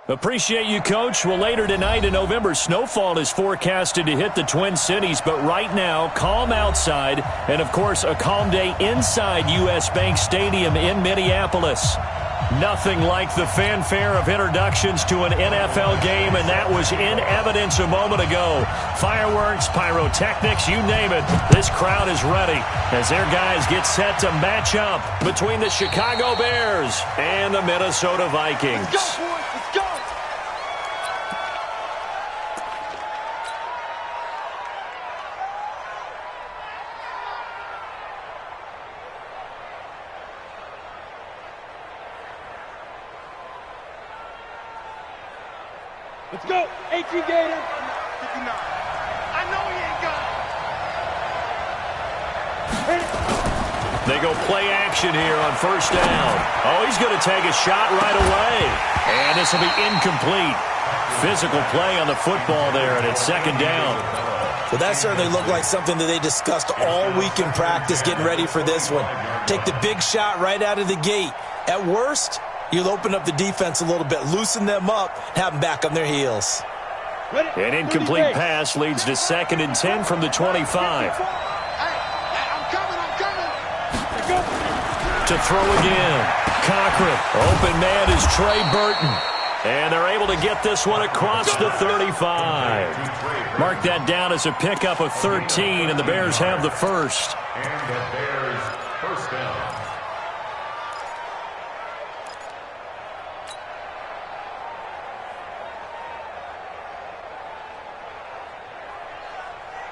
Appreciate you, Coach. Well, later tonight in November, snowfall is forecasted to hit the Twin Cities, but right now, calm outside, and, of course, a calm day inside U.S. Bank Stadium in Minneapolis. Nothing like the fanfare of introductions to an NFL game, and that was in evidence a moment ago. Fireworks, pyrotechnics, you name it. This crowd is ready as their guys get set to match up between the Chicago Bears and the Minnesota Vikings. Let's go, boys. Let's go. Let's go. 18 Gator. 59. I know he ain't got it. They go play action here on first down. Oh, he's going to take a shot right away. And this will be incomplete. Physical play on the football there, and it's second down. Well, that certainly looked like something that they discussed all week in practice, getting ready for this one. Take the big shot right out of the gate. At worst, you'll open up the defense a little bit, loosen them up, have them back on their heels. An incomplete pass leads to 2nd and 10 from the 25. I'm coming. To throw again. Cochran. Open man is Trey Burton. And they're able to get this one across the 35. Mark that down as a pickup of 13, and the Bears have the first. And the Bears first down.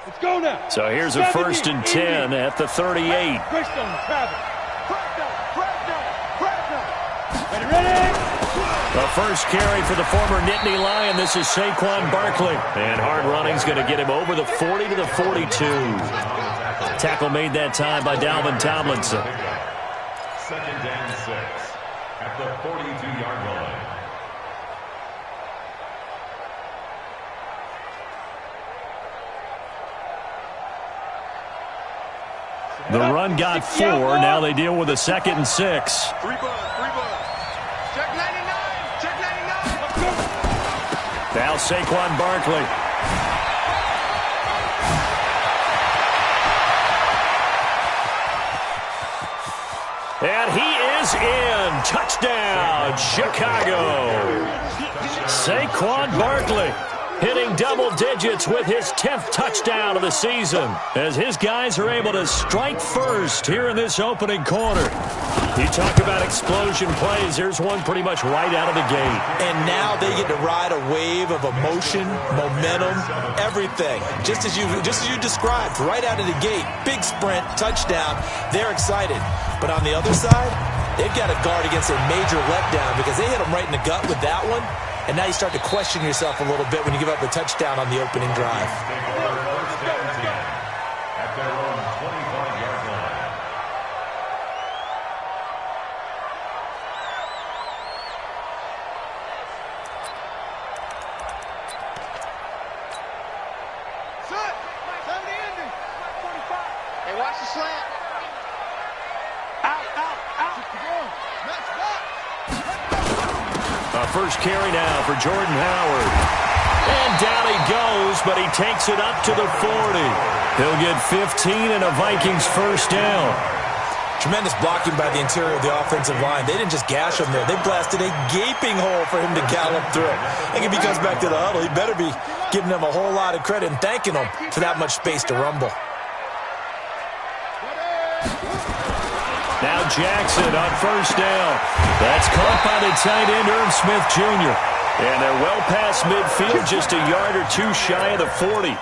Let's go now. So here's a 1st and 10 at the 38. Ready. The first carry for the former Nittany Lion. This is Saquon Barkley. And hard running's going to get him over the 40 to the 42. Tackle made that time by Dalvin Tomlinson. 2nd and 6 at the 42-yard line. The run got 4. Now they deal with a 2nd and 6. 3 buzz. Check 99. Now Saquon Barkley. And he is in. Touchdown, Chicago. Saquon Barkley hitting double digits with his 10th touchdown of the season as his guys are able to strike first here in this opening quarter. You talk about explosion plays. Here's one pretty much right out of the gate. And now they get to ride a wave of emotion, momentum, everything. Just as you described, right out of the gate. Big sprint, touchdown. They're excited. But on the other side, they've got to guard against a major letdown because they hit them right in the gut with that one. And now you start to question yourself a little bit when you give up a touchdown on the opening drive. First down 10 at their own 25-yard line. Hey, watch the slant. Out. First carry now for Jordan Howard. And down he goes, but he takes it up to the 40. He'll get 15 and a Vikings first down. Tremendous blocking by the interior of the offensive line. They didn't just gash him there. They blasted a gaping hole for him to gallop through. I think if he comes back to the huddle, he better be giving them a whole lot of credit and thanking them for that much space to rumble. Now Jackson on first down. That's caught by the tight end, Irv Smith Jr. And they're well past midfield, just a yard or two shy of the 40.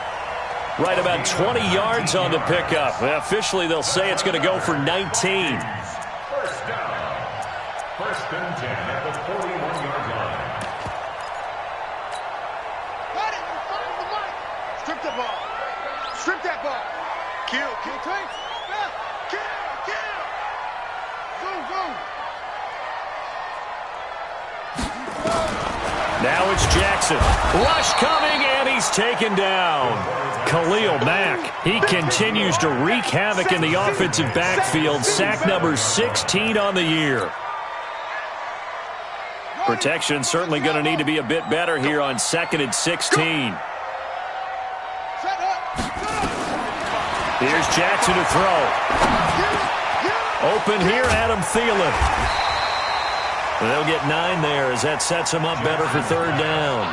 Right about 20 yards on the pickup. Officially, they'll say it's going to go for 19. First down. 1st and 10 at the 41-yard line. Got it. Find the mic. Strip the ball. Strip that ball. Kill. Tank. Kill. Boom. Now it's Jackson. Rush coming, and he's taken down. Khalil Mack. He continues to wreak havoc in the offensive backfield. Sack number 16 on the year. Protection certainly going to need to be a bit better here on 2nd and 16. Here's Jackson to throw. Open here, Adam Thielen. They'll get 9 there as that sets them up better for 3rd down.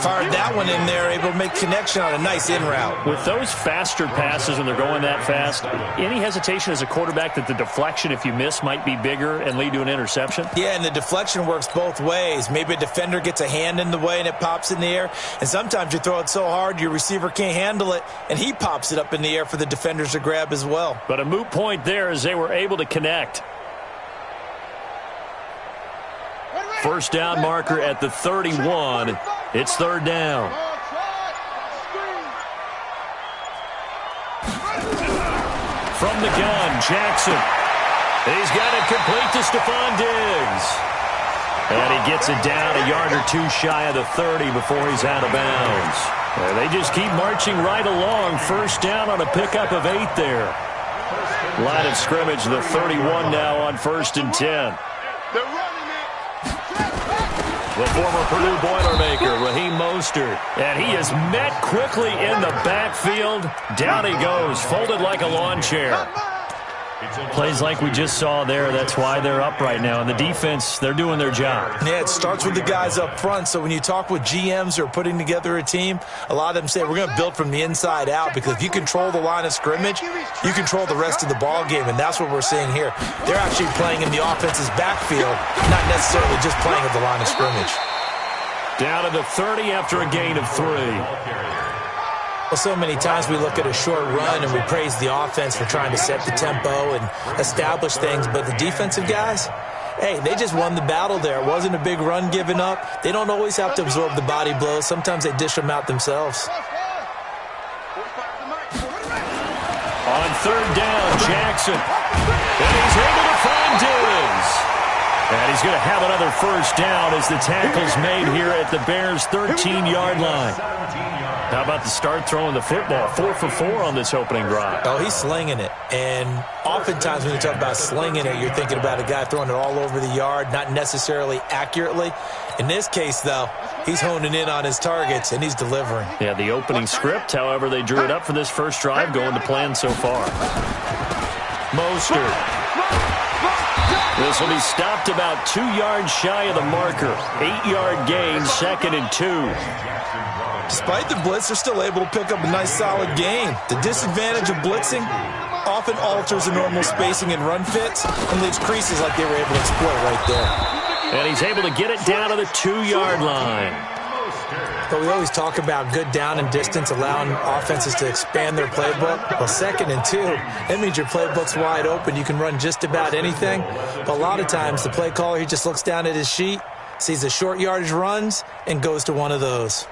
Fired that one in there, able to make connection on a nice in route. With those faster passes when they're going that fast, any hesitation as a quarterback that the deflection, if you miss, might be bigger and lead to an interception? Yeah, and the deflection works both ways. Maybe a defender gets a hand in the way and it pops in the air. And sometimes you throw it so hard your receiver can't handle it, and he pops it up in the air for the defenders to grab as well. But a moot point there as they were able to connect. First down marker at the 31. It's 3rd down. From the gun, Jackson. He's got it complete to Stephon Diggs. And he gets it down a yard or 2 shy of the 30 before he's out of bounds. And they just keep marching right along. First down on a pickup of 8 there. Line of scrimmage, the 31 now on 1st and 10. The former Purdue Boilermaker, Raheem Mostert. And he is met quickly in the backfield. Down he goes, folded like a lawn chair. Plays like we just saw there. That's why they're up right now. And the defense, they're doing their job. Yeah, it starts with the guys up front. So when you talk with GMs who are putting together a team, a lot of them say we're going to build from the inside out, because if you control the line of scrimmage, you control the rest of the ball game, and that's what we're seeing here. They're actually playing in the offense's backfield, not necessarily just playing at the line of scrimmage. Down to the 30 after a gain of 3. Well, so many times we look at a short run and we praise the offense for trying to set the tempo and establish things, but the defensive guys, hey, they just won the battle there. It wasn't a big run given up. They don't always have to absorb the body blows. Sometimes they dish them out themselves. On 3rd down, Jackson. And he's able to find Diggs. And he's going to have another first down as the tackle's made here at the Bears' 13-yard line. How about the start throwing the football? 4 for 4 on this opening drive. Oh, he's slinging it. And oftentimes when you talk about slinging it, you're thinking about a guy throwing it all over the yard, not necessarily accurately. In this case, though, he's honing in on his targets, and he's delivering. Yeah, the opening script, however, they drew it up for this first drive, going to plan so far. Mostert. This will be stopped about 2 yards shy of the marker. 8-yard gain, 2nd and 2. Despite the blitz, they're still able to pick up a nice, solid gain. The disadvantage of blitzing often alters the normal spacing and run fits and leaves creases like they were able to exploit right there. And he's able to get it down to the 2-yard line. But we always talk about good down and distance, allowing offenses to expand their playbook. Well, 2nd and 2, that means your playbook's wide open. You can run just about anything. But a lot of times, the play caller, he just looks down at his sheet, sees the short yardage runs, and goes to one of those.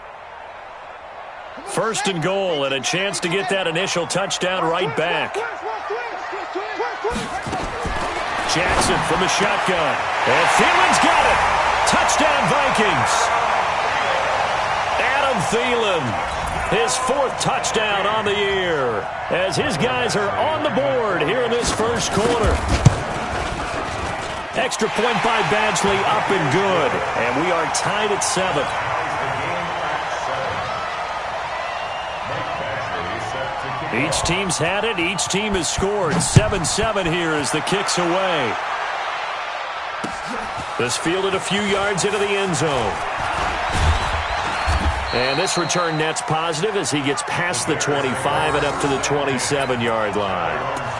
1st and goal, and a chance to get that initial touchdown right back. Jackson from the shotgun. And Thielen's got it. Touchdown, Vikings. Adam Thielen, his 4th touchdown on the year, as his guys are on the board here in this first quarter. Extra point by Badgley, up and good. And we are tied at 7. Each team's had it. Each team has scored. 7-7 here as the kick's away. This fielded a few yards into the end zone. And this return net's positive as he gets past the 25 and up to the 27-yard line.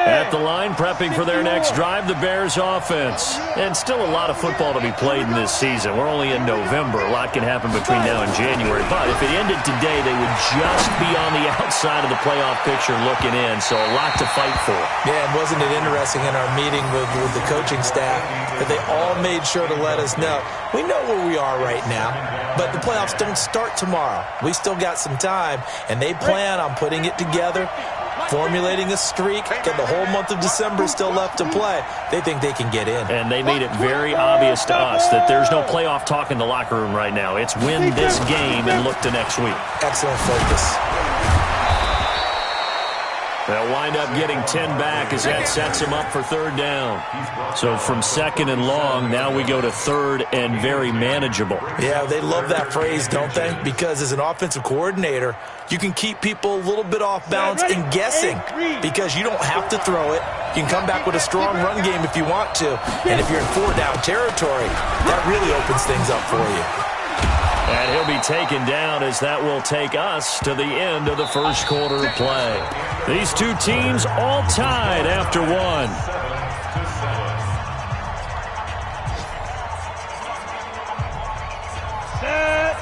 At the line, prepping for their next drive, the Bears offense. And still a lot of football to be played in this season. We're only in November. A lot can happen between now and January. But if it ended today, they would just be on the outside of the playoff picture looking in. So a lot to fight for. Yeah, and wasn't it interesting in our meeting with the coaching staff that they all made sure to let us know. We know where we are right now, but the playoffs don't start tomorrow. We still got some time, and they plan on putting it together, formulating a streak, and the whole month of December is still left to play. They think they can get in. And they made it very obvious to us that there's no playoff talk in the locker room right now. It's win this game and look to next week. Excellent focus. They'll wind up getting 10 back as that sets them up for third down. So from second and long, now we go to third and very manageable. Yeah, they love that phrase, don't they? Because as an offensive coordinator, you can keep people a little bit off balance and guessing because you don't have to throw it. You can come back with a strong run game if you want to. And if you're in four-down territory, that really opens things up for you. And he'll be taken down as that will take us to the end of the first quarter of play. These two teams all tied after one. Set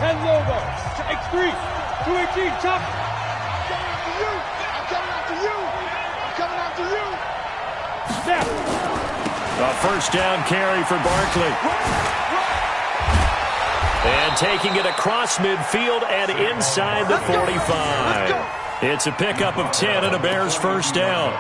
and logo. X3. 218. Chop. I'm coming after you. I'm coming after you. Snap. A first down carry for Barkley. And taking it across midfield and inside the 45. It's a pickup of 10 and a Bears first down.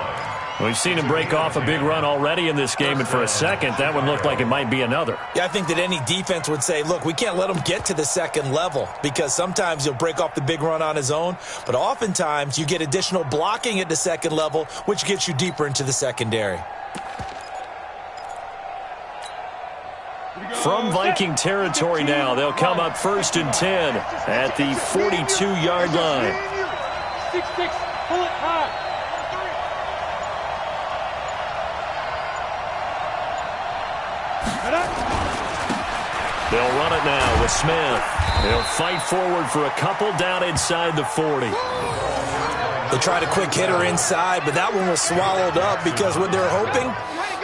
We've seen him break off a big run already in this game, and for a second, that one looked like it might be another. Yeah, I think that any defense would say, look, we can't let him get to the second level because sometimes he'll break off the big run on his own, but oftentimes you get additional blocking at the second level, which gets you deeper into the secondary. From Viking territory now, they'll come up first and 10 at the 42-yard line. 6-6, pull it high. They'll run it now with Smith. They'll fight forward for a couple down inside the 40. They tried a quick hitter inside, but that one was swallowed up because what they're hoping,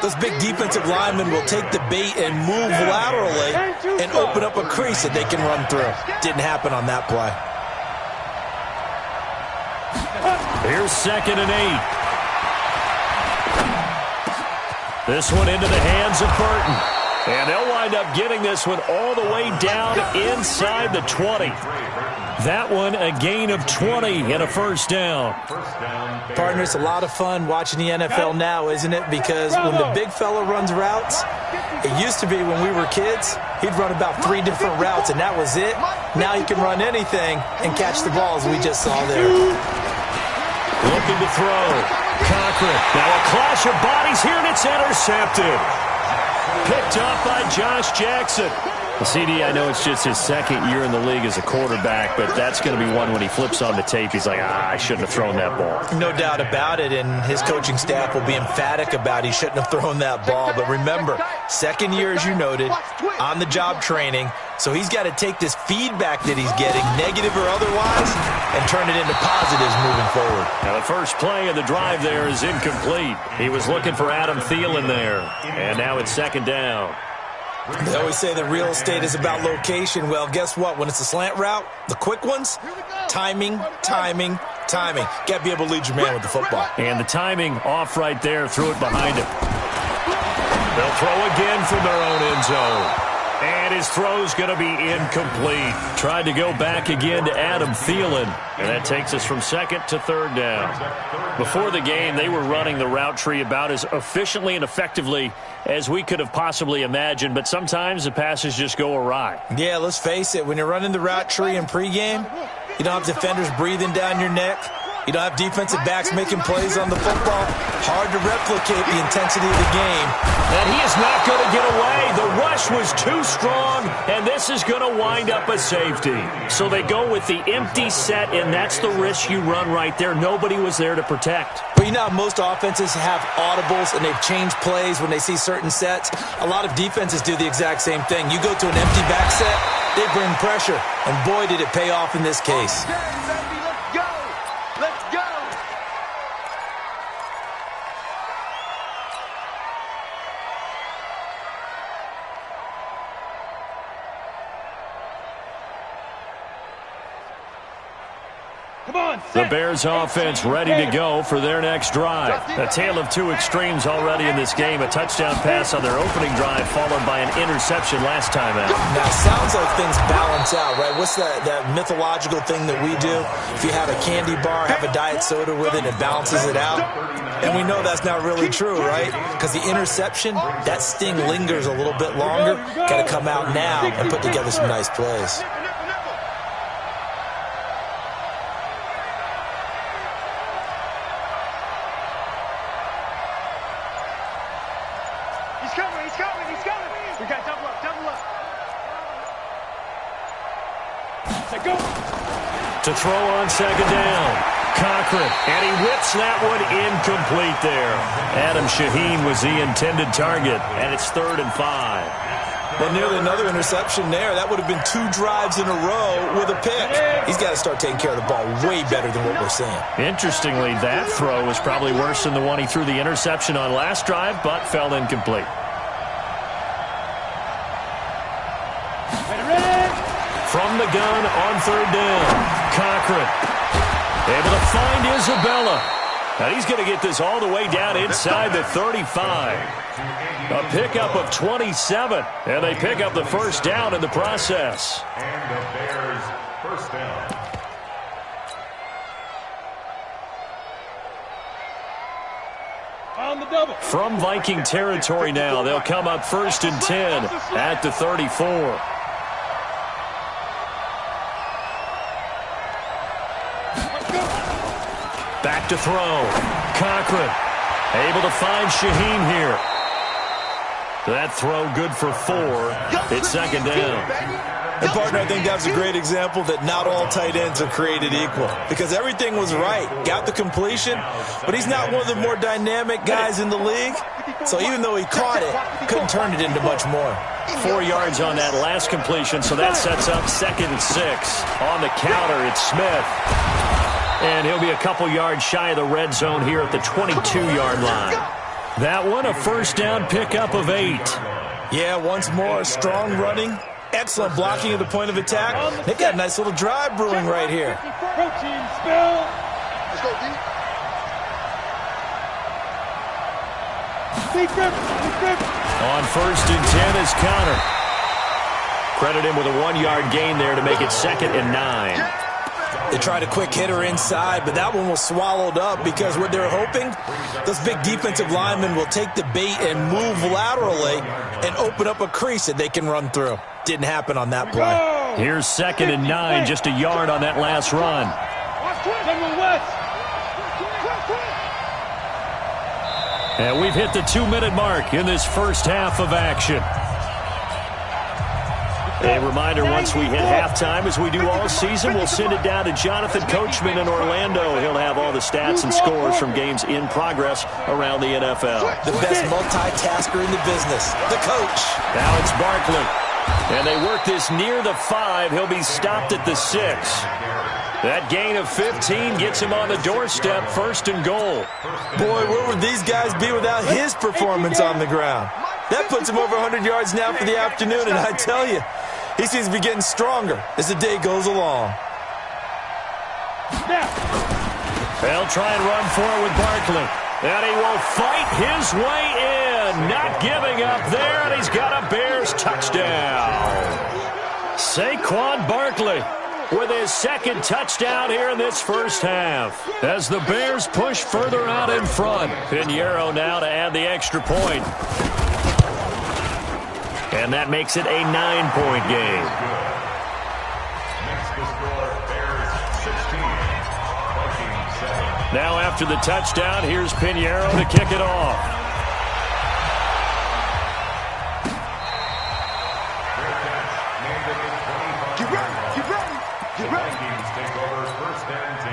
those big defensive linemen will take the bait and move laterally and open up a crease that they can run through. Didn't happen on that play. Here's second and 8. This one into the hands of Burton. And they'll wind up getting this one all the way down inside the 20. That one a gain of 20 and a first down. Partner, it's a lot of fun watching the NFL now, isn't it? Because when the big fella runs routes, it used to be when we were kids, he'd run about 3 different routes, and that was it. Now he can run anything and catch the balls we just saw there. Looking to throw. Cochran. Now a clash of bodies here, and it's intercepted. Picked up by Josh Jackson. Well, CD, I know it's just his second year in the league as a quarterback, but that's going to be one when he flips on the tape. He's like, I shouldn't have thrown that ball. No doubt about it, and his coaching staff will be emphatic about he shouldn't have thrown that ball. But remember, second year, as you noted, on-the-job training, so he's got to take this feedback that he's getting, negative or otherwise, and turn it into positives moving forward. Now, the first play of the drive there is incomplete. He was looking for Adam Thielen there, and now it's second down. They always say that real estate is about location. Well, guess what? When it's a slant route, the quick ones, timing, timing, timing. Got to be able to lead your man with the football. And the timing off right there, threw it behind him. They'll throw again from their own end zone. And his throw's going to be incomplete. Tried to go back again to Adam Thielen. And that takes us from second to third down. Before the game, they were running the route tree about as efficiently and effectively as we could have possibly imagined. But sometimes the passes just go awry. Yeah, let's face it. When you're running the route tree in pregame, you don't have defenders breathing down your neck. You don't have defensive backs making plays on the football. Hard to replicate the intensity of the game. And he is not going to get away. The rush was too strong, and this is going to wind up a safety. So they go with the empty set, and that's the risk you run right there. Nobody was there to protect. But you know how most offenses have audibles, and they've changed plays when they see certain sets? A lot of defenses do the exact same thing. You go to an empty back set, they bring pressure, and boy, did it pay off in this case. The Bears offense ready to go for their next drive. A tale of two extremes already in this game. A touchdown pass on their opening drive followed by an interception last time out. Now, it sounds like things balance out, right? What's that mythological thing that we do? If you have a candy bar, have a diet soda with it, it balances it out. And we know that's not really true, right? Because the interception, that sting lingers a little bit longer. Got to come out now and put together some nice plays. coming, he's coming, he's coming. We got double up, double up. Let go. To throw on second down. Cochran, and he whips that one incomplete there. Adam Shaheen was the intended target, and it's 3rd and 5. Well, nearly another interception there. That would have been 2 drives in a row with a pick. He's got to start taking care of the ball way better than what we're seeing. Interestingly, that throw was probably worse than the one he threw the interception on last drive, but fell incomplete. From the gun on 3rd down, Cochran able to find Isabella. And he's going to get this all the way down inside the 35. A pickup of 27, and they pick up the first down in the process. And the Bears first down. On the double. From Viking territory now, they'll come up 1st and 10 at the 34. Back to throw. Cochran able to find Shaheen here. That throw good for 4. It's 2nd down. And, partner, I think that's a great example that not all tight ends are created equal. Because everything was right. Got the completion, but he's not one of the more dynamic guys in the league. So even though he caught it, couldn't turn it into much more. 4 yards on that last completion, so that sets up 2nd and 6. On the counter, it's Smith. And he'll be a couple yards shy of the red zone here at the 22-yard line. That one, a first down pickup of 8. Yeah, once more, strong running, excellent blocking at the point of attack. They've got a nice little drive brewing right here. Protein spill. Let's go deep. Deep grip. On 1st and 10 is Connor. Credit him with a 1-yard gain there to make it 2nd and 9. They tried a quick hitter inside, but that one was swallowed up because what they're hoping, those big defensive linemen will take the bait and move laterally and open up a crease that they can run through. Didn't happen on that play. Here's 2nd and 9, just a yard on that last run. And we've hit the 2-minute mark in this first half of action. A reminder, once we hit halftime, as we do all season, we'll send it down to Jonathan Coachman in Orlando. He'll have all the stats and scores from games in progress around the NFL. The best multitasker in the business, the coach. Now it's Barkley. And they work this near the 5. He'll be stopped at the 6. That gain of 15 gets him on the doorstep, 1st and goal. Boy, where would these guys be without his performance on the ground? That puts him over 100 yards now for the afternoon, and I tell you, he seems to be getting stronger as the day goes along. They'll try and run for it with Barkley. And he will fight his way in. Not giving up there, and he's got a Bears touchdown. Saquon Barkley with his 2nd touchdown here in this first half. As the Bears push further out in front. Pinheiro now to add the extra point. And that makes it a 9-point game. Next to score, Bears 16, Vikings 7. Now after the touchdown, here's Pinheiro to kick it off. Get ready. The Vikings take over 1st and 10.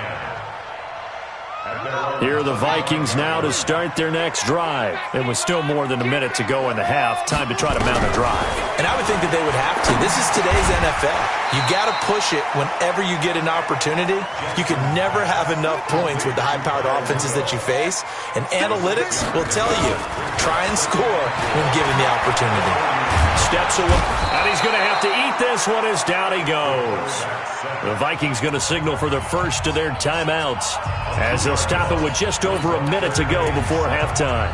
Here are the Vikings now to start their next drive. It was still more than a minute to go in the half. Time to try to mount a drive. And I would think that they would have to. This is today's NFL. You got to push it whenever you get an opportunity. You can never have enough points with the high-powered offenses that you face. And analytics will tell you, try and score when given the opportunity. Steps away, and he's going to have to eat this one as down he goes. The Vikings going to signal for the first of their timeouts as they'll stop it with just over a minute to go before halftime.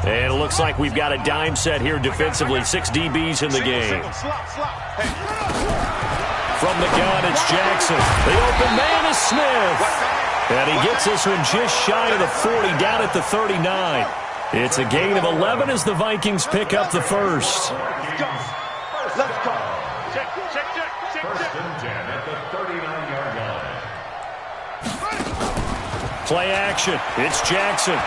And it looks like we've got a dime set here defensively. 6 DBs in the game. From the gun, it's Jackson. The open man is Smith. And he gets this one just shy of the 40, down at the 39. It's a gain of 11 as the Vikings pick up the first. Let's go. Check. 1st and 10 at the 39-yard line. Play action. It's Jackson.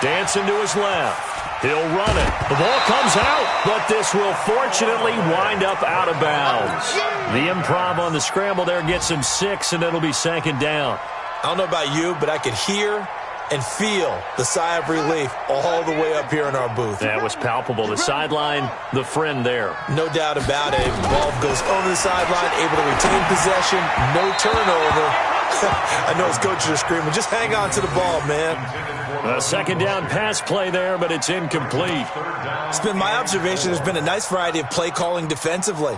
Dancing to his left. He'll run it. The ball comes out, but this will fortunately wind up out of bounds. The improv on the scramble there gets him 6, and it'll be 2nd down. I don't know about you, but I could hear and feel the sigh of relief all the way up here in our booth. That was palpable. The sideline, the friend there. No doubt about it. The ball goes over the sideline, able to retain possession, no turnover. I know his coaches are screaming, just hang on to the ball, man. A 2nd down pass play there, but it's incomplete. It's been my observation there's been a nice variety of play calling defensively.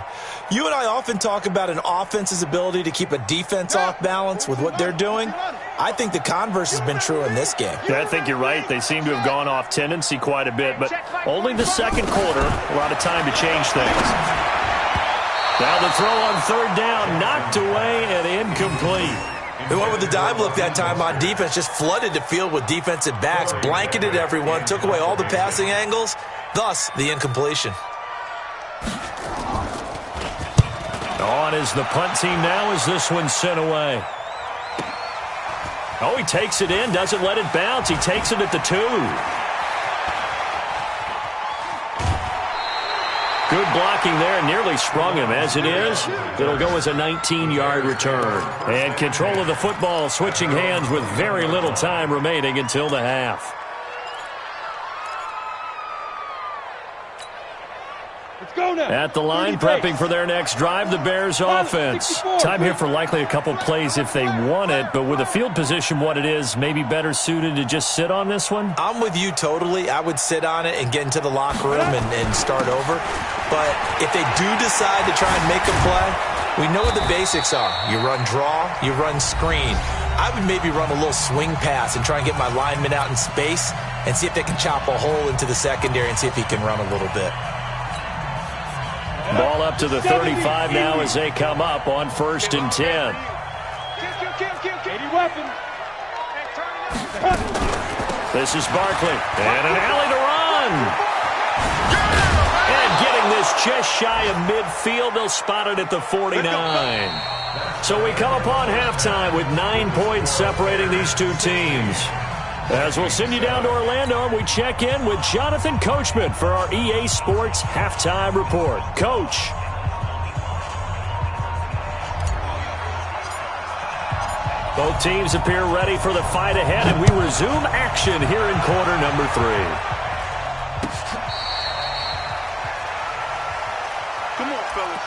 You and I often talk about an offense's ability to keep a defense off balance with what they're doing. I think the converse has been true in this game. Yeah, I think you're right. They seem to have gone off tendency quite a bit, but only the 2nd quarter, a lot of time to change things. Now the throw on 3rd down, knocked away and incomplete. They went with the dive look that time on defense, just flooded the field with defensive backs, blanketed everyone, took away all the passing angles, thus the incompletion. On is the punt team now as this one's sent away. Oh, he takes it in, doesn't let it bounce. He takes it at the 2. Good blocking there, nearly sprung him. As it is, it'll go as a 19-yard return. And control of the football switching hands with very little time remaining until the half. Let's go now. At the line, prepping for their next drive, the Bears offense. Time here for likely a couple plays if they want it, but with the field position what it is, maybe better suited to just sit on this one? I'm with you totally. I would sit on it and get into the locker room and start over. But if they do decide to try and make a play, we know what the basics are. You run draw, you run screen. I would maybe run a little swing pass and try and get my lineman out in space and see if they can chop a hole into the secondary and see if he can run a little bit. Ball up to the 35 now as they come up on 1st and 10. This is Barkley. And an alley to run. And getting this just shy of midfield. They'll spot it at the 49. So we come upon halftime with 9 points separating these two teams. As we'll send you down to Orlando, and we check in with Jonathan Coachman for our EA Sports Halftime Report. Coach. Both teams appear ready for the fight ahead, and we resume action here in quarter number 3. Come on, fellas.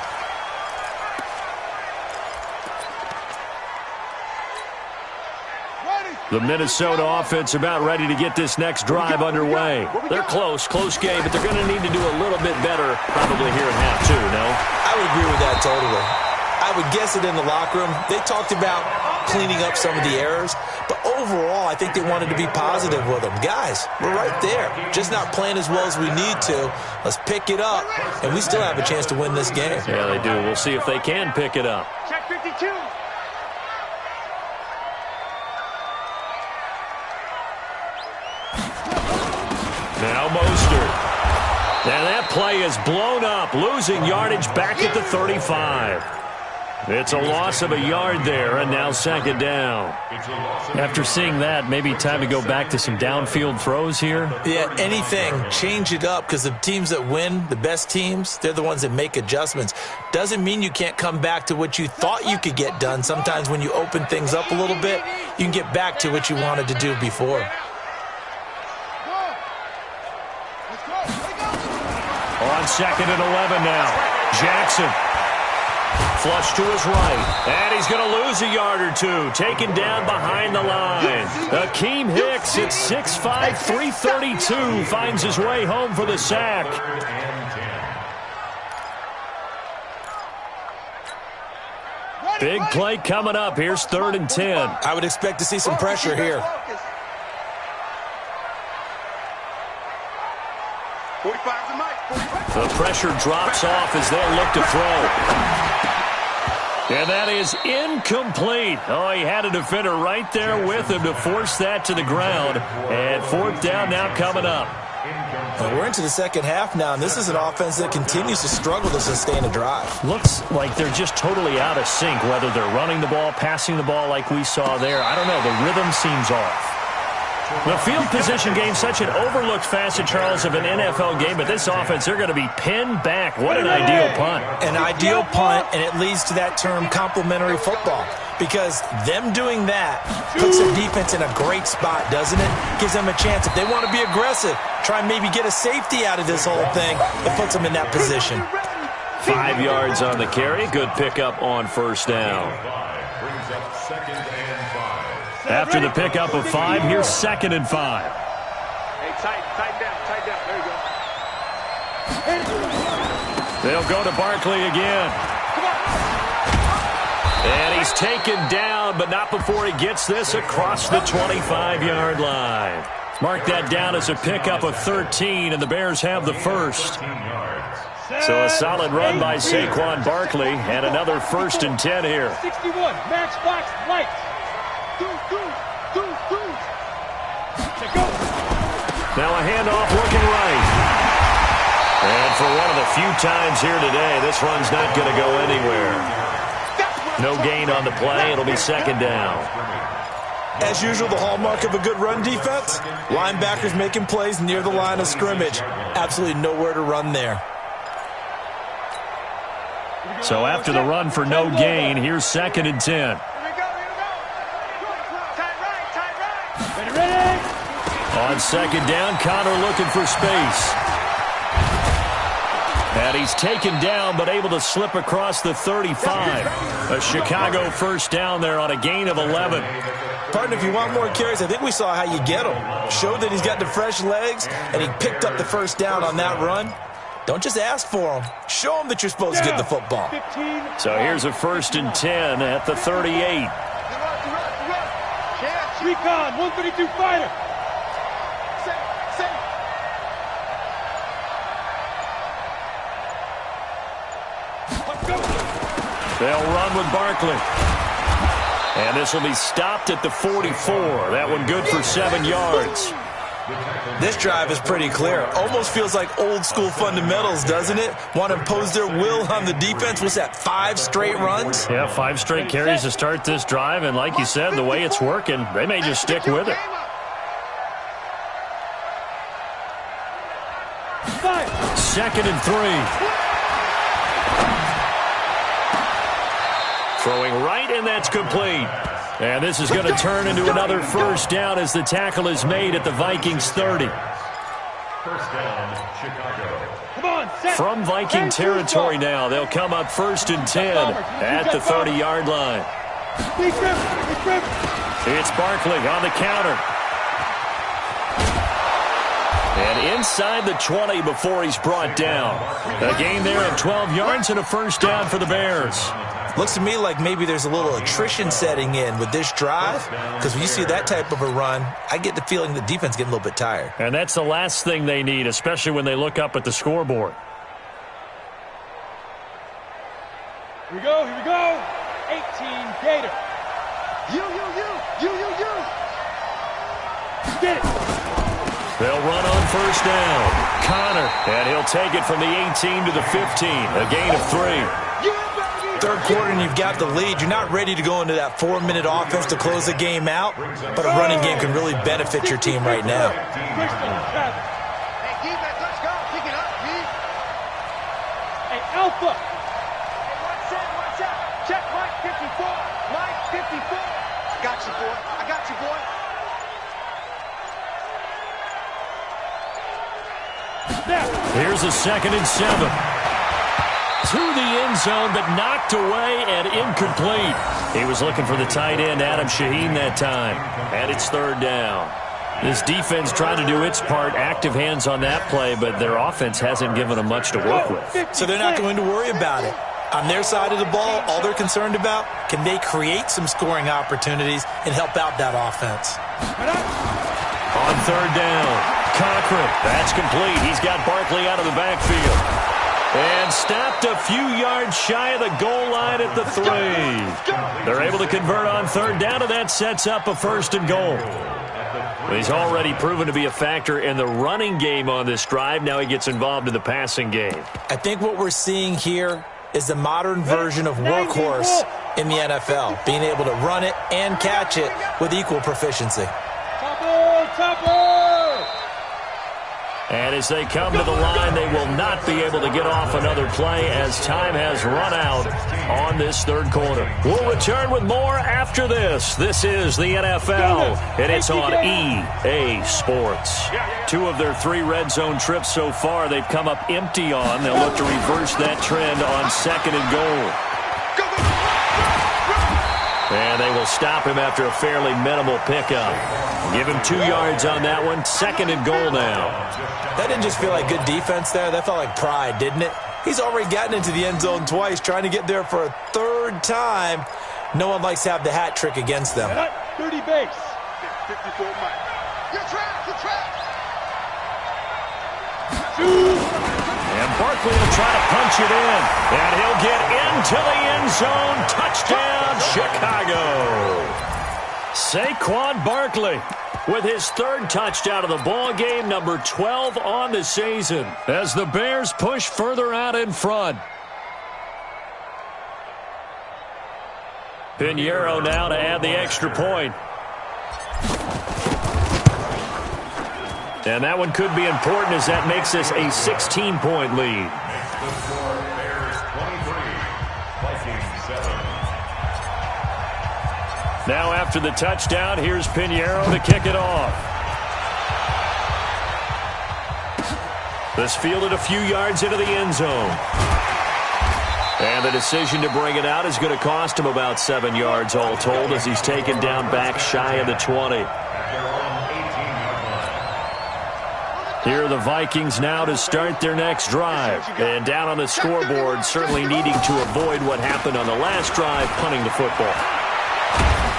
The Minnesota offense about ready to get this next drive underway. They're close game, but they're going to need to do a little bit better probably here in half 2, no? I would agree with that totally. I would guess it in the locker room. They talked about cleaning up some of the errors, but overall, I think they wanted to be positive with them. Guys, we're right there. Just not playing as well as we need to. Let's pick it up, and we still have a chance to win this game. Yeah, they do. We'll see if they can pick it up. Check 52. Now Mostert. And that play is blown up, losing yardage back at the 35. It's a loss of a yard there, and now 2nd down. After seeing that, maybe time to go back to some downfield throws here? Yeah, anything. Change it up, because the teams that win, the best teams, they're the ones that make adjustments. Doesn't mean you can't come back to what you thought you could get done. Sometimes when you open things up a little bit, you can get back to what you wanted to do before. On 2nd and 11 now. Jackson. Flush to his right. And he's going to lose a yard or two. Taken down behind the line. Akeem Hicks at 6'5", 332 finds his way home for the sack. Big play coming up. Here's 3rd and 10. I would expect to see some pressure here. 45 to Mike. The pressure drops off as they'll look to throw. And that is incomplete. Oh, he had a defender right there with him to force that to the ground. And 4th down now coming up. Well, we're into the 2nd half now, and this is an offense that continues to struggle to sustain a drive. Looks like they're just totally out of sync, whether they're running the ball, passing the ball like we saw there. I don't know. The rhythm seems off. The field position game, such an overlooked facet, Charles, of an NFL game, but this offense, they're going to be pinned back. What an ideal punt. An ideal punt, and it leads to that term complementary football, because them doing that puts the defense in a great spot, doesn't it? Gives them a chance. If they want to be aggressive, try and maybe get a safety out of this whole thing, it puts them in that position. 5 yards on the carry. Good pickup on first down. After the pickup of 5, here's 2nd and 5. Hey, tighten down. There you go. They'll go to Barkley again. And he's taken down, but not before he gets this across the 25-yard line. Mark that down as a pickup of 13, and the Bears have the first. So a solid run by Saquon Barkley, and another 1st and 10 here. 61, Max Fox, lights. Now a handoff looking right. And for one of the few times here today, this run's not going to go anywhere. No gain on the play. It'll be 2nd down. As usual, the hallmark of a good run defense, linebackers making plays near the line of scrimmage. Absolutely nowhere to run there. So after the run for no gain, here's 2nd and 10. On 2nd down, Connor looking for space. And he's taken down, but able to slip across the 35. A Chicago 1st down there on a gain of 11. Partner, if you want more carries, I think we saw how you get him. Showed that he's got the fresh legs, and he picked up the 1st down on that run. Don't just ask for him. Show him that you're supposed to get the football. So here's a 1st and 10 at the 38. Recon, 132 fighter. They'll run with Barkley. And this will be stopped at the 44. That one good for 7 yards. This drive is pretty clear. Almost feels like old school fundamentals, doesn't it? Want to impose their will on the defense. What's that, 5 straight runs? Yeah, 5 straight carries to start this drive. And like you said, the way it's working, they may just stick with it. 2nd and 3. Throwing right, and that's complete. And this is going to turn into another 1st down as the tackle is made at the Vikings 30. 1st down, Chicago. From Viking territory now, they'll come up 1st and 10 at the 30-yard line. It's Barkley on the counter. And inside the 20 before he's brought down. A gain there of 12 yards and a 1st down for the Bears. Looks to me like maybe there's a little attrition setting in with this drive, because when you see that type of a run, I get the feeling the defense getting a little bit tired. And that's the last thing they need, especially when they look up at the scoreboard. Here we go. 18 Gator. You. Get it. They'll run on 1st down. Connor, and he'll take it from the 18 to the 15. A gain of 3. 3rd quarter and you've got the lead. You're not ready to go into that 4-minute offense to close the game out, but a running game can really benefit your team right now. Hey, defense, let's go. Pick it up, Pete. Hey, Alpha. Hey, what's up? Check Mike 54. Mike 54. I got you, boy. Here's a 2nd and 7. To the end zone, but knocked away and incomplete. He was looking for the tight end, Adam Shaheen, that time. And it's 3rd down. This defense trying to do its part, active hands on that play, but their offense hasn't given them much to work with. So they're not going to worry about it. On their side of the ball, all they're concerned about, can they create some scoring opportunities and help out that offense? On 3rd down. Cochran, that's complete. He's got Barkley out of the backfield. And stopped a few yards shy of the goal line at the 3. They're able to convert on 3rd down, and that sets up a 1st and goal. He's already proven to be a factor in the running game on this drive. Now he gets involved in the passing game. I think what we're seeing here is the modern version of workhorse in the NFL, being able to run it and catch it with equal proficiency. And as they come to the line, they will not be able to get off another play as time has run out on this third quarter. We'll return with more after this. This is the NFL, and it's on EA Sports. 2 of their 3 red zone trips so far, they've come up empty on. They'll look to reverse that trend on 2nd and goal. And they will stop him after a fairly minimal pickup. Give him 2 yards on that one. 2nd and goal now. That didn't just feel like good defense there. That felt like pride, didn't it? He's already gotten into the end zone twice, trying to get there for a 3rd time. No one likes to have the hat trick against them. 30 base. 54 Mike. You're trapped. You're trapped. And Barkley will try to punch it in. And he'll get into the end zone. Touchdown, Chicago. Saquon Barkley with his 3rd touchdown of the ball game, number 12 on the season, as the Bears push further out in front. Pinheiro now to add the extra point. And that one could be important as that makes this a 16-point lead. Bears 23, Vikings 7. Now after the touchdown, here's Pinheiro to kick it off. This fielded a few yards into the end zone. And the decision to bring it out is going to cost him about 7 yards all told as he's taken down back shy of the 20. Here are the Vikings now to start their next drive. And down on the scoreboard, certainly needing to avoid what happened on the last drive, punting the football.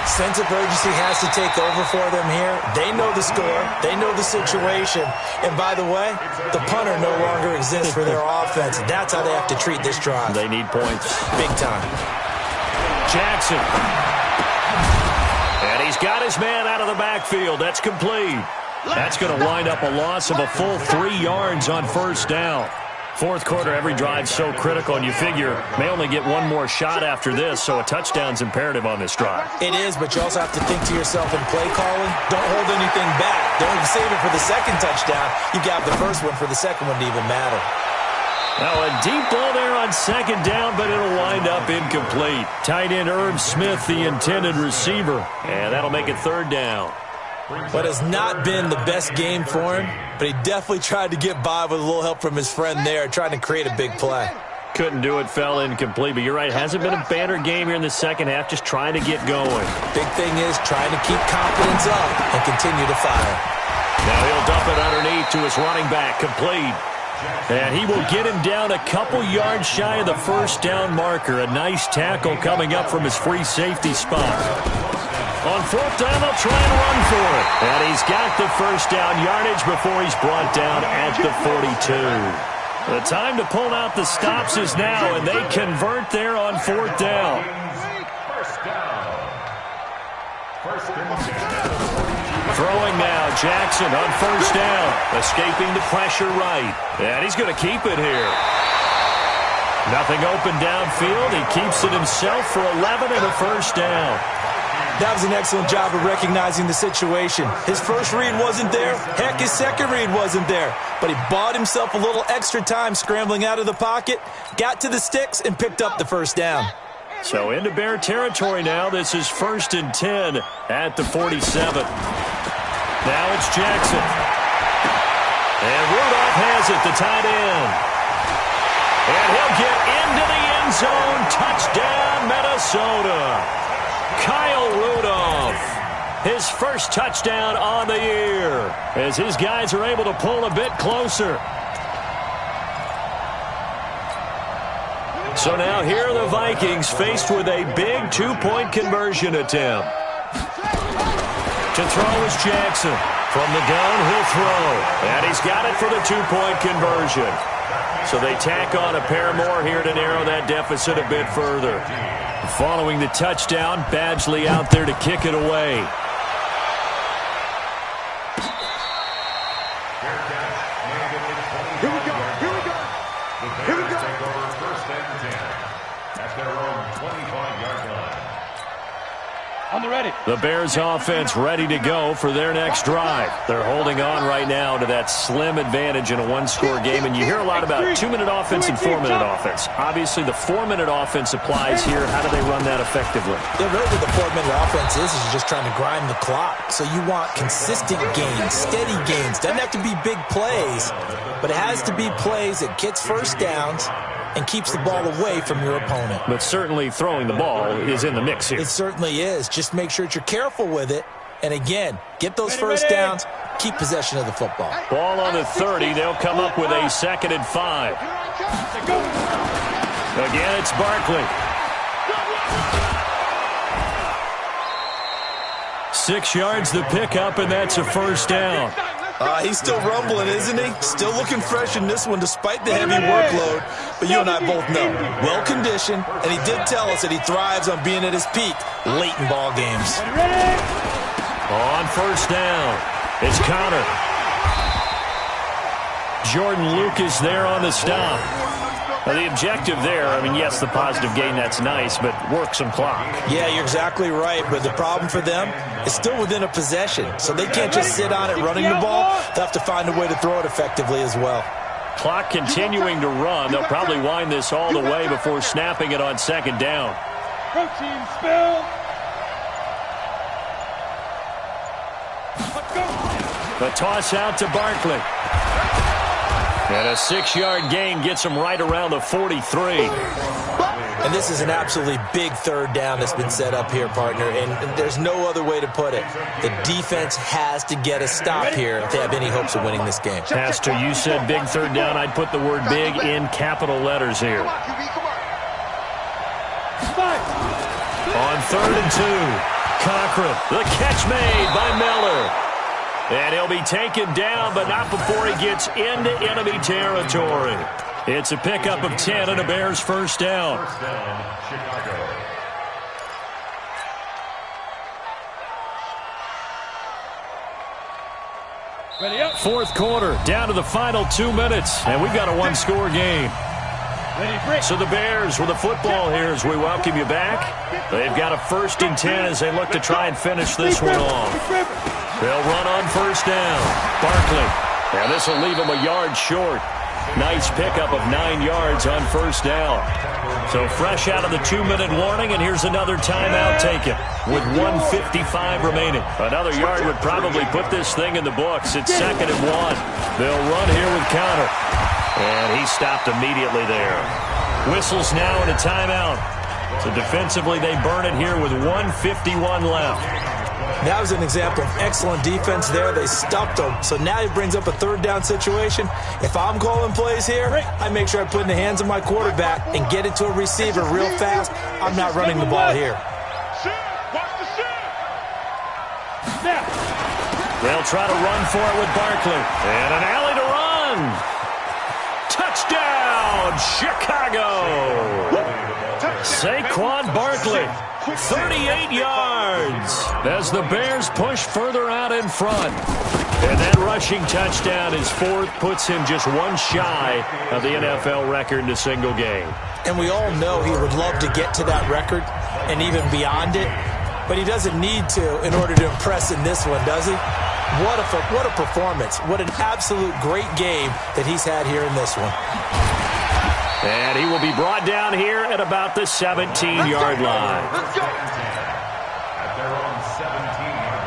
Sense of urgency has to take over for them here. They know the score. They know the situation. And by the way, the punter no longer exists for their offense. That's how they have to treat this drive. They need points. Big time. Jackson. And he's got his man out of the backfield. That's complete. That's going to wind up a loss of a full 3 yards on 1st down. 4th quarter, every drive so critical, and you figure may only get one more shot after this, so a touchdown's imperative on this drive. It is, but you also have to think to yourself in play calling, don't hold anything back. Don't save it for the 2nd touchdown. You got the 1st one for the 2nd one to even matter. Now a deep ball there on 2nd down, but it'll wind up incomplete. Tight end Irv Smith, the intended receiver, and that'll make it 3rd down. What has not been the best game for him, but he definitely tried to get by with a little help from his friend there, trying to create a big play. Couldn't do it, fell incomplete, but you're right, hasn't been a banner game here in the 2nd half, just trying to get going. Big thing is trying to keep confidence up and continue to fire. Now he'll dump it underneath to his running back, complete. And he will get him down a couple yards shy of the 1st down marker. A nice tackle coming up from his free safety spot. On 4th down, they'll try and run for it. And he's got the 1st down yardage before he's brought down at the 42. The time to pull out the stops is now, and they convert there on 4th down. Throwing now, Jackson on 1st down. Escaping the pressure right. And he's going to keep it here. Nothing open downfield. He keeps it himself for 11 and a 1st down. That was an excellent job of recognizing the situation. His 1st read wasn't there. Heck, his 2nd read wasn't there. But he bought himself a little extra time scrambling out of the pocket, got to the sticks, and picked up the 1st down. So into Bear territory now. This is 1st and 10 at the 47. Now it's Jackson. And Rudolph has it, the tight end. And he'll get into the end zone. Touchdown, Minnesota. Kyle Rudolph, his 1st touchdown on the year, as his guys are able to pull a bit closer. So now here are the Vikings faced with a big 2-point conversion attempt. To throw is Jackson. From the gun, he'll throw. And he's got it for the 2-point conversion. So they tack on a pair more here to narrow that deficit a bit further. Following the touchdown, Badgley out there to kick it away. Here we go. Here we go. Here we go. Take over 1st and 10 at their own 25-yard line. On the ready. The Bears offense ready to go for their next drive. They're holding on right now to that slim advantage in a one-score game, and you hear a lot about 2-minute offense and 4-minute offense. Obviously, the 4-minute offense applies here. How do they run that effectively? Yeah, really what the 4-minute offense is you're just trying to grind the clock. So you want consistent gains, steady gains. Doesn't have to be big plays, but it has to be plays that gets first downs and keeps the ball away from your opponent. But certainly throwing the ball is in the mix here. It certainly is. Just make sure that you're careful with it. And again, get those first downs, keep possession of the football. Ball on the 30. They'll come up with a 2nd and 5. Again, it's Barkley. 6 yards the pickup, and that's a first down. He's still rumbling, isn't he? Still looking fresh in this one despite the heavy workload. But you and I both know, well-conditioned, and he did tell us that he thrives on being at his peak late in ball games. On first down, it's Connor. Jordan Lucas there on the stop. Now, the objective there, I mean, yes, the positive gain, that's nice, but work some clock. Yeah, you're exactly right, but the problem for them is still within a possession, so they can't just sit on it running the ball. They'll have to find a way to throw it effectively as well. Clock continuing to run. They'll probably wind this all the way before snapping it on 2nd down. Protein spill. Let's go. The toss out to Barkley. And a 6-yard gain gets him right around the 43. And this is an absolutely big 3rd down that's been set up here, partner, and there's no other way to put it. The defense has to get a stop here if they have any hopes of winning this game. Pastor, you said big 3rd down. I'd put the word big in capital letters here. On 3rd and 2, Cochran. The catch made by Miller. And he'll be taken down, but not before he gets into enemy territory. It's a pickup of 10 and a Bears first down. First down, Chicago. Ready up. 4th quarter, down to the final 2 minutes, and we've got a 1-score game. Ready, break. So the Bears with the football here as we welcome you back. They've got a 1st and 10 as they look to try and finish this one off. They'll run on first down. Barkley. Now this will leave him a yard short. Nice pickup of 9 yards on first down. So fresh out of the 2-minute warning, and here's another timeout taken with 1:55 remaining. Another yard would probably put this thing in the books. It's 2nd and 1. They'll run here with Connor. And he stopped immediately there. Whistles now in a timeout. So defensively, they burn it here with 1:51 left. That was an example of excellent defense there. They stuffed him. So now he brings up a 3rd down situation. If I'm calling plays here, I make sure I put it in the hands of my quarterback and get it to a receiver real fast. I'm not running the ball here. They'll try to run for it with Barkley. And an alley to run. Touchdown, Chicago. Saquon Barkley. 38 yards as the Bears push further out in front. And that rushing touchdown is 4th, puts him just one shy of the NFL record in a single game. And we all know he would love to get to that record and even beyond it, but he doesn't need to in order to impress in this one, does he? What a performance. What an absolute great game that he's had here in this one. And he will be brought down here at about the 17-yard line. At their own 17-yard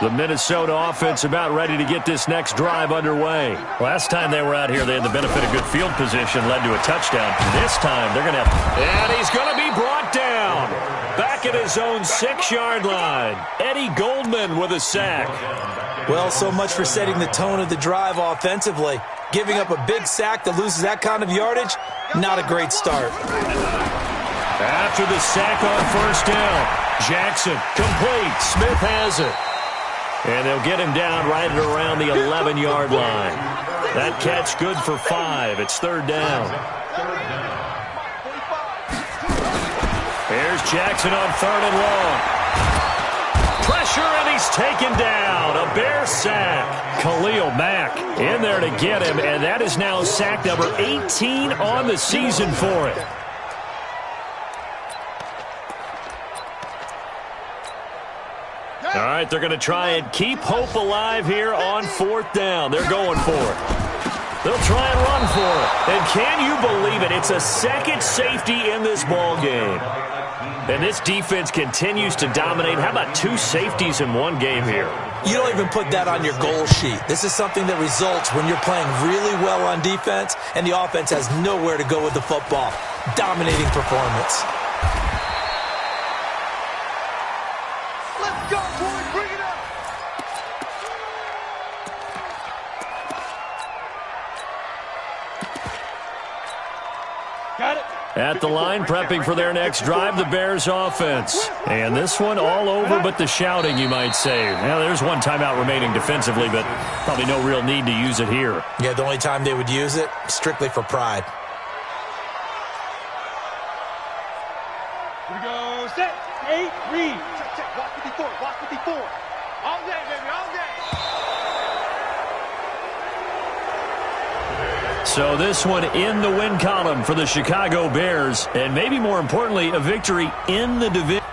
line. The Minnesota offense about ready to get this next drive underway. Last time they were out here, they had the benefit of good field position, led to a touchdown. This time, they're going to have... And he's going to be brought down. Back at his own 6-yard line. Eddie Goldman with a sack. Well, so much for setting the tone of the drive offensively. Giving up a big sack that loses that kind of yardage, not a great start. After the sack on first down, Jackson complete. Smith has it. And they'll get him down right at around the 11-yard line. That catch good for 5. It's 3rd down. Here's Jackson on 3rd and long. Pressure, and he's taken down. A Bear sack. Khalil Mack in there to get him, and that is now sack number 18 on the season for it. All right, they're going to try and keep hope alive here on 4th down. They're going for it. They'll try and run for it. And can you believe it? It's a second safety in this ball game. And this defense continues to dominate. How about 2 safeties in one game here? You don't even put that on your goal sheet. This is something that results when you're playing really well on defense and the offense has nowhere to go with the football. Dominating performance. Let's go, boys. Bring it up. Got it. At the line, prepping for their next drive, the Bears offense. And this one all over but the shouting, you might say. Well, there's one timeout remaining defensively, but probably no real need to use it here. Yeah, the only time they would use it, strictly for pride. Here we go. Set. 8, read. Check, check. Watch 54. Watch 54. All day, baby. All day. So this one in the win column for the Chicago Bears, and maybe more importantly, a victory in the division.